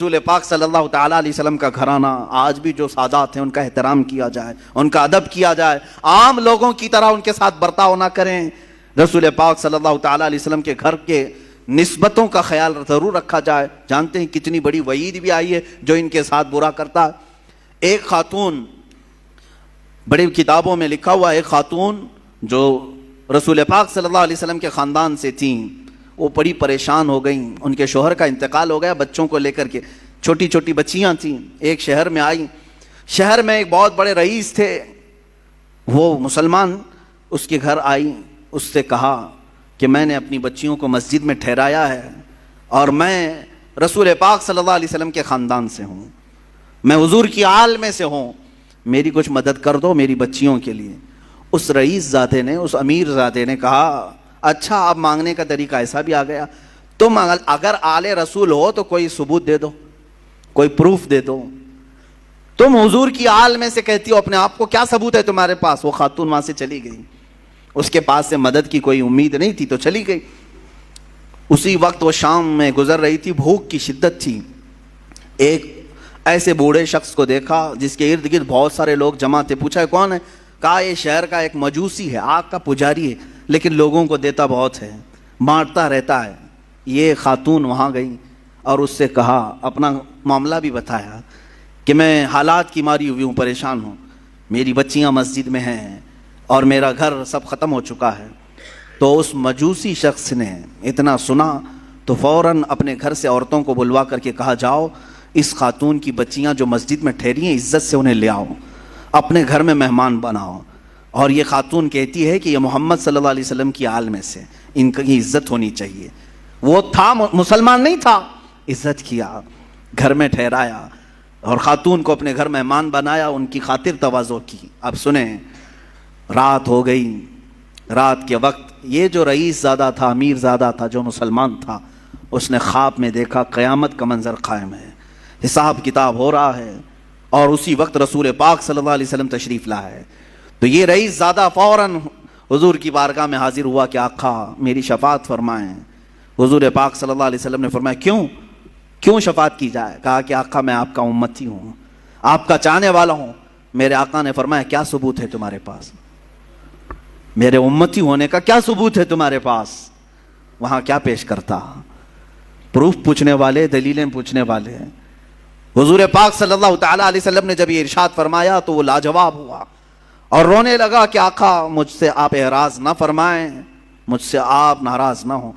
رسول پاک صلی اللہ تعالیٰ علیہ وسلم کا گھرانہ آج بھی جو سادات ہیں ان کا احترام کیا جائے، ان کا ادب کیا جائے، عام لوگوں کی طرح ان کے ساتھ برتاؤ نہ کریں۔ رسول پاک صلی اللہ تعالیٰ علیہ وسلم کے گھر کے نسبتوں کا خیال ضرور رکھا جائے۔ جانتے ہیں کتنی بڑی وعید بھی آئی ہے جو ان کے ساتھ برا کرتا ہے۔ ایک خاتون، بڑی کتابوں میں لکھا ہوا، ایک خاتون جو رسول پاک صلی اللہ علیہ وسلم کے خاندان سے تھیں، وہ بڑی پریشان ہو گئیں، ان کے شوہر کا انتقال ہو گیا، بچوں کو لے کر کے، چھوٹی چھوٹی بچیاں تھیں، ایک شہر میں آئیں۔ شہر میں ایک بہت بڑے رئیس تھے، وہ مسلمان، اس کے گھر آئیں، اس سے کہا کہ میں نے اپنی بچیوں کو مسجد میں ٹھہرایا ہے اور میں رسول پاک صلی اللہ علیہ وسلم کے خاندان سے ہوں، میں حضور کی آل میں سے ہوں، میری کچھ مدد کر دو میری بچیوں کے لیے۔ اس رئیس زادے نے، اس امیر زادے نے کہا اچھا اب مانگنے کا طریقہ ایسا بھی آ گیا، تم اگر آل رسول ہو تو کوئی ثبوت دے دو، کوئی پروف دے دو، تم حضور کی آل میں سے کہتی ہو اپنے آپ کو، کیا ثبوت ہے تمہارے پاس؟ وہ خاتون وہاں سے چلی گئی، اس کے پاس سے مدد کی کوئی امید نہیں تھی تو چلی گئی۔ اسی وقت وہ شام میں گزر رہی تھی، بھوک کی شدت تھی، ایک ایسے بوڑھے شخص کو دیکھا جس کے ارد گرد بہت سارے لوگ جمع تھے، پوچھا کون ہے؟ کہا یہ شہر کا ایک مجوسی ہے، آگ کا پجاری ہے، لیکن لوگوں کو دیتا بہت ہے، بانٹتا رہتا ہے۔ یہ خاتون وہاں گئی اور اس سے کہا، اپنا معاملہ بھی بتایا کہ میں حالات کی ماری ہوئی ہوں، پریشان ہوں، میری بچیاں مسجد میں ہیں اور میرا گھر سب ختم ہو چکا ہے۔ تو اس مجوسی شخص نے اتنا سنا تو فوراً اپنے گھر سے عورتوں کو بلوا کر کے کہا، جاؤ اس خاتون کی بچیاں جو مسجد میں ٹھہری ہیں عزت سے انہیں لے آؤ، اپنے گھر میں مہمان بناؤ۔ اور یہ خاتون کہتی ہے کہ یہ محمد صلی اللہ علیہ وسلم کی آل میں سے، ان کی عزت ہونی چاہیے۔ وہ تھا مسلمان نہیں تھا، عزت کیا، گھر میں ٹھہرایا اور خاتون کو اپنے گھر مہمان بنایا، ان کی خاطر تواضع کی۔ اب سنیں، رات ہو گئی، رات کے وقت یہ جو رئیس زادہ تھا، امیر زادہ تھا جو مسلمان تھا، اس نے خواب میں دیکھا قیامت کا منظر قائم ہے، حساب کتاب ہو رہا ہے، اور اسی وقت رسول پاک صلی اللہ علیہ وسلم تشریف لایا ہے۔ تو یہ رئیس زادہ فوراً حضور کی بارگاہ میں حاضر ہوا کہ آقا میری شفاعت فرمائیں۔ حضور پاک صلی اللہ علیہ وسلم نے فرمایا کیوں شفاعت کی جائے؟ کہا کہ آقا میں آپ کا امتی ہوں، آپ کا چاہنے والا ہوں۔ میرے آقا نے فرمایا کیا ثبوت ہے تمہارے پاس؟ میرے امتی ہونے کا کیا ثبوت ہے تمہارے پاس؟ وہاں کیا پیش کرتا؟ پروف پوچھنے والے، دلیلیں پوچھنے والے۔ حضور پاک صلی اللہ تعالیٰ علیہ وسلم نے جب یہ ارشاد فرمایا تو وہ لاجواب ہوا اور رونے لگا کہ آقا مجھ سے آپ اعراض نہ فرمائیں، مجھ سے آپ ناراض نہ ہوں۔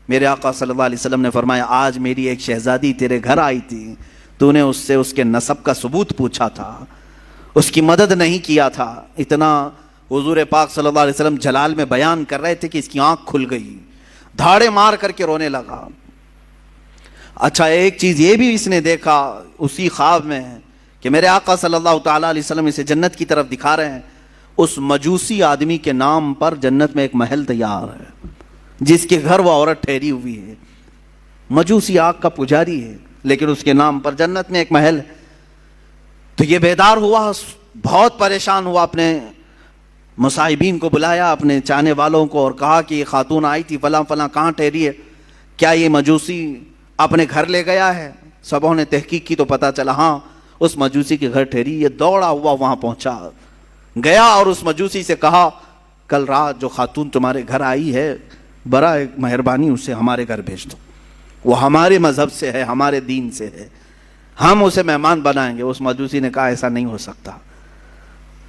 میرے آقا صلی اللہ علیہ وسلم نے فرمایا آج میری ایک شہزادی تیرے گھر آئی تھی، تو نے اس سے اس کے نسب کا ثبوت پوچھا تھا، اس کی مدد نہیں کیا تھا۔ اتنا حضور پاک صلی اللہ علیہ وسلم جلال میں بیان کر رہے تھے کہ اس کی آنکھ کھل گئی، دھاڑے مار کر کے رونے لگا۔ اچھا ایک چیز یہ بھی اس نے دیکھا اسی خواب میں کہ میرے آقا صلی اللہ تعالیٰ علیہ وسلم اسے جنت کی طرف دکھا رہے ہیں، اس مجوسی آدمی کے نام پر جنت میں ایک محل تیار ہے جس کے گھر وہ عورت ٹھہری ہوئی ہے، مجوسی آگ کا پجاری ہے لیکن اس کے نام پر جنت میں ایک محل ہے۔ تو یہ بیدار ہوا، بہت پریشان ہوا، اپنے مصاحبین کو بلایا، اپنے چاہنے والوں کو، اور کہا کہ یہ خاتون آئی تھی فلاں فلاں، کہاں ٹھہری ہے؟ کیا یہ مجوسی اپنے گھر لے گیا ہے؟ سبوں نے تحقیق کی تو پتہ چلا ہاں اس مجوسی کے گھر ٹھہری۔ یہ دوڑا ہوا وہاں پہنچا، گیا اور اس مجوسی سے کہا کل رات جو خاتون تمہارے گھر آئی ہے برائے مہربانی اسے ہمارے گھر بھیج دو، وہ ہمارے مذہب سے ہے، ہمارے دین سے ہے، ہم اسے مہمان بنائیں گے۔ اس مجوسی نے کہا ایسا نہیں ہو سکتا۔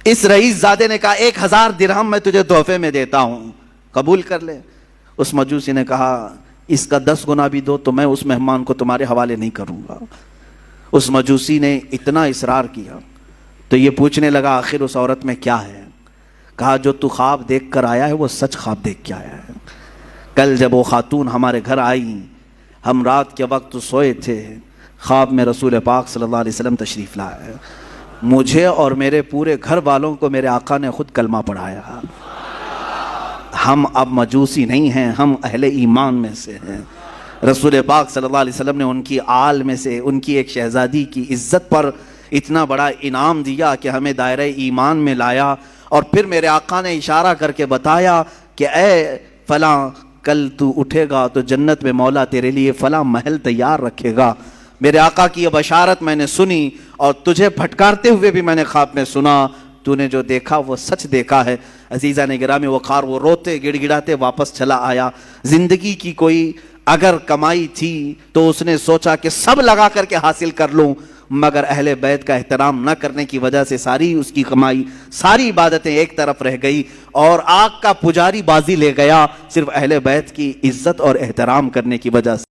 اس رئیس زادے نے کہا 1000 درہم میں تجھے تحفے میں دیتا ہوں، قبول کر لے۔ اس مجوسی نے کہا اس کا 10 گنا بھی دو تو میں اس مہمان کو تمہارے حوالے نہیں کروں گا۔ اس مجوسی نے اتنا اصرار کیا تو یہ پوچھنے لگا آخر اس عورت میں کیا ہے؟ کہا جو تو خواب دیکھ کر آیا ہے وہ سچ خواب دیکھ کے آیا ہے۔ کل جب وہ خاتون ہمارے گھر آئی، ہم رات کے وقت سوئے تھے، خواب میں رسول پاک صلی اللہ علیہ وسلم تشریف لائے ہیں، مجھے اور میرے پورے گھر والوں کو میرے آقا نے خود کلمہ پڑھایا۔ ہم اب مجوسی نہیں ہیں، ہم اہل ایمان میں سے ہیں۔ رسول پاک صلی اللہ علیہ وسلم نے ان کی آل میں سے ان کی ایک شہزادی کی عزت پر اتنا بڑا انعام دیا کہ ہمیں دائرہ ایمان میں لایا، اور پھر میرے آقا نے اشارہ کر کے بتایا کہ اے فلاں کل تو اٹھے گا تو جنت میں مولا تیرے لیے فلاں محل تیار رکھے گا، میرے آقا کی یہ بشارت میں نے سنی اور تجھے پھٹکارتے ہوئے بھی میں نے خواب میں سنا، تو نے جو دیکھا وہ سچ دیکھا ہے۔ عزیزان گرامی وقار، وہ روتے گڑ گڑاتے واپس چلا آیا۔ زندگی کی کوئی اگر کمائی تھی تو اس نے سوچا کہ سب لگا کر کے حاصل کر لوں، مگر اہل بیت کا احترام نہ کرنے کی وجہ سے ساری اس کی کمائی، ساری عبادتیں ایک طرف رہ گئی اور آگ کا پجاری بازی لے گیا صرف اہل بیت کی عزت اور احترام کرنے کی وجہ سے۔